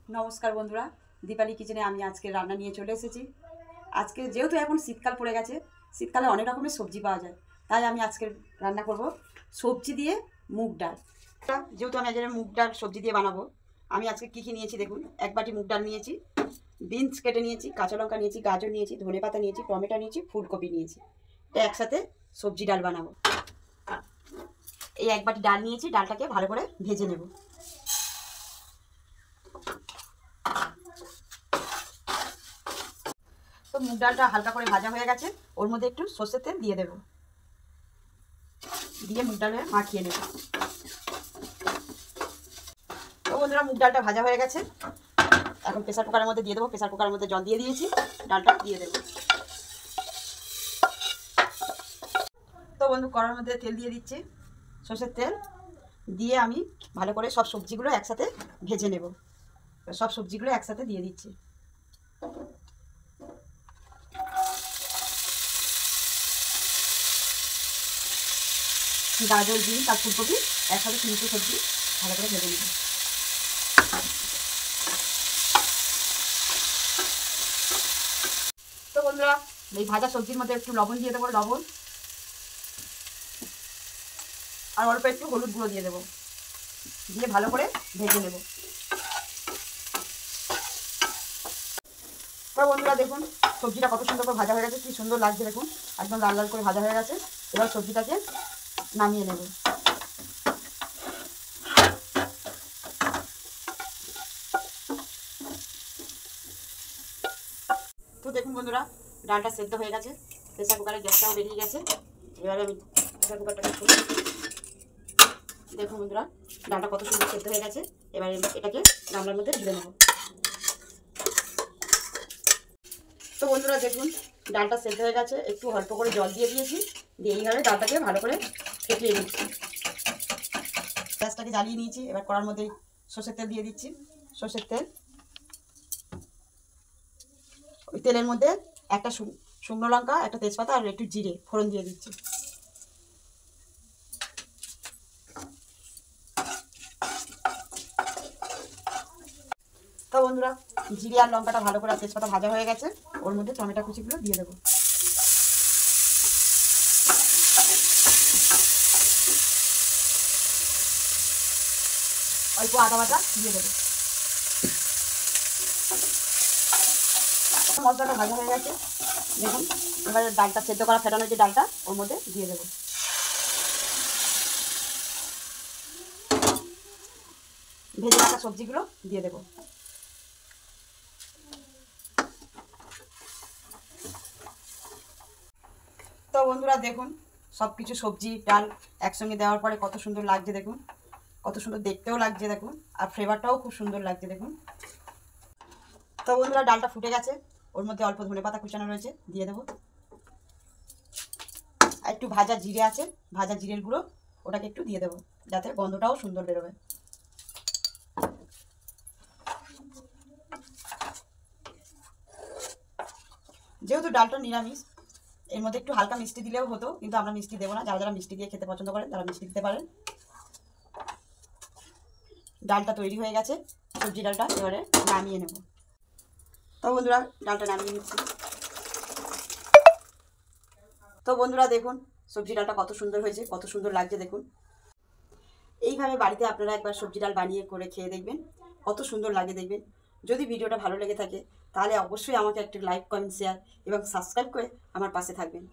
নমস্কার বন্ধুরা, দীপালি কিচেনে আমি আজকে রান্না নিয়ে চলে এসেছি। আজকে যেহেতু এখন শীতকাল পড়ে গেছে, শীতকালে অনেক রকমের সবজি পাওয়া যায়, তাই আমি আজকে রান্না করব সবজি দিয়ে মুগ ডাল। যেহেতু আমি আজকে মুগ ডাল সবজি দিয়ে বানাবো, আমি আজকে কী কী নিয়েছি দেখুন। এক বাটি মুগ ডাল নিয়েছি, বিনস কেটে নিয়েছি, কাঁচা লঙ্কা নিয়েছি, গাজর নিয়েছি, ধনেপাতা নিয়েছি, টমেটো নিয়েছি, ফুলকপি নিয়েছি। একসাথে সবজি ডাল বানাবো। এই এক বাটি ডাল নিয়েছি, ডালটাকে ভালো করে ভেজে নেব। তো মুগ ডালটা হালকা করে ভাজা হয়ে গেছে, ওর মধ্যে একটু সর্ষের তেল দিয়ে দেব, দিয়ে মুগ ডালে মাখিয়ে নেব। তো বন্ধুরা, মুগ ডালটা ভাজা হয়ে গেছে, এখন প্রেসার কুকারের মধ্যে দিয়ে দেবো। প্রেসার কুকারের মধ্যে জল দিয়ে দিয়েছি, ডালটা দিয়ে দেবো। তো বন্ধু, কড়ার মধ্যে তেল দিয়ে দিচ্ছি, সর্ষের তেল দিয়ে আমি ভালো করে সব সবজিগুলো একসাথে ভেজে নেব। সব সবজিগুলো একসাথে দিয়ে দিচ্ছি। গাজর, বিনস আর ফুলকপি একসাথে তিনটে সবজি ভালো করে ভেজে নেব। তো বন্ধুরা, এই ভাজা সবজির মধ্যে একটু লবণ দিয়ে দেবো, লবণ আর অল্প একটু হলুদ গুঁড়ো দিয়ে দেবো, দিয়ে ভালো করে ভেজে নেব। তো বন্ধুরা দেখুন, সবজিটা কত সুন্দর করে ভাজা হয়ে গেছে, কি সুন্দর লাগছে দেখুন, একদম লাল লাল করে ভাজা হয়ে গেছে। এবার সবজিটাকে নামিয়ে নেব। তো দেখুন বন্ধুরা, ডালটা সেদ্ধ হয়ে গেছে, প্রেসার কুকারের গ্যাসটাও বেরিয়ে গেছে। এবারে আমি প্রেসার কুকারটাকে খুলে দেখুন বন্ধুরা, ডালটা কত সুন্দর সেদ্ধ হয়ে গেছে। এবারে এটাকে গামলার মধ্যে ঢেলে নেব। তো বন্ধুরা দেখুন, ডালটা সেদ্ধ হয়ে গেছে, একটু অল্প করে জল দিয়ে দিয়েছি, দিয়ে এইভাবে ডালটাকে ভালো করে ফেটিয়ে নিচ্ছি। গ্যাসটাকে জ্বালিয়ে নিয়েছি, এবার কড়ার মধ্যে সর্ষের তেল দিয়ে দিচ্ছি। সর্ষের তেল, ওই তেলের মধ্যে একটা শুকনো লঙ্কা, একটা তেজপাতা আর একটু জিরে ফোড়ন দিয়ে দিচ্ছি। তো বন্ধুরা, জিরে আর লঙ্কাটা ভালো করে তেজপাতা ভাজা হয়ে গেছে, ওর মধ্যে টমেটো কুচিগুলো দিয়ে দেবো। অল্প আদা বাটা দিয়ে দেবো। মশলাটা ভাজা হয়ে গেছে দেখুন, এবারে ডালটা সেদ্ধ করা ফেটানো যে ডালটা ওর মধ্যে দিয়ে দেবো। ভেজে রাখা সবজিগুলো দিয়ে দেবো। তো বন্ধুরা দেখুন, সব কিছু সবজি ডাল একসঙ্গে দেওয়ার পরে কত সুন্দর লাগছে দেখুন, কত সুন্দর দেখতেও লাগছে দেখুন, আর ফ্লেভারটাও খুব সুন্দর লাগছে দেখুন। তো বন্ধুরা, ডালটা ফুটে গেছে, ওর মধ্যে অল্প ধনেপাতা কুচানো রয়েছে, দিয়ে দেবো। আর একটু ভাজা জিরে আছে, ভাজা জিরের গুঁড়ো, ওটাকে একটু দিয়ে দেবো, যাতে গন্ধটাও সুন্দর বেরোবে। যেহেতু ডালটা নিরামিষ, এর মধ্যে একটু হালকা মিষ্টি দিলেও হতো, কিন্তু আমরা মিষ্টি দেবো না। যারা যারা মিষ্টি দিয়ে খেতে পছন্দ করেন তারা মিষ্টি দিতে পারেন। ডালটা তৈরি হয়ে গেছে, সবজি ডালটা এবারে নামিয়ে নেব। তো বন্ধুরা, ডালটা নামিয়ে নিচ্ছি। তো বন্ধুরা দেখুন, সবজি ডালটা কত সুন্দর হয়েছে, কত সুন্দর লাগছে দেখুন। এইভাবে বাড়িতে আপনারা একবার সবজি ডাল বানিয়ে করে খেয়ে দেখবেন, কত সুন্দর লাগে দেখবেন। যদি ভিডিওটা ভালো লেগে থাকে তাহলে অবশ্যই আমাকে একটু লাইক, কমেন্ট, শেয়ার এবং সাবস্ক্রাইব করে আমার পাশে থাকবেন।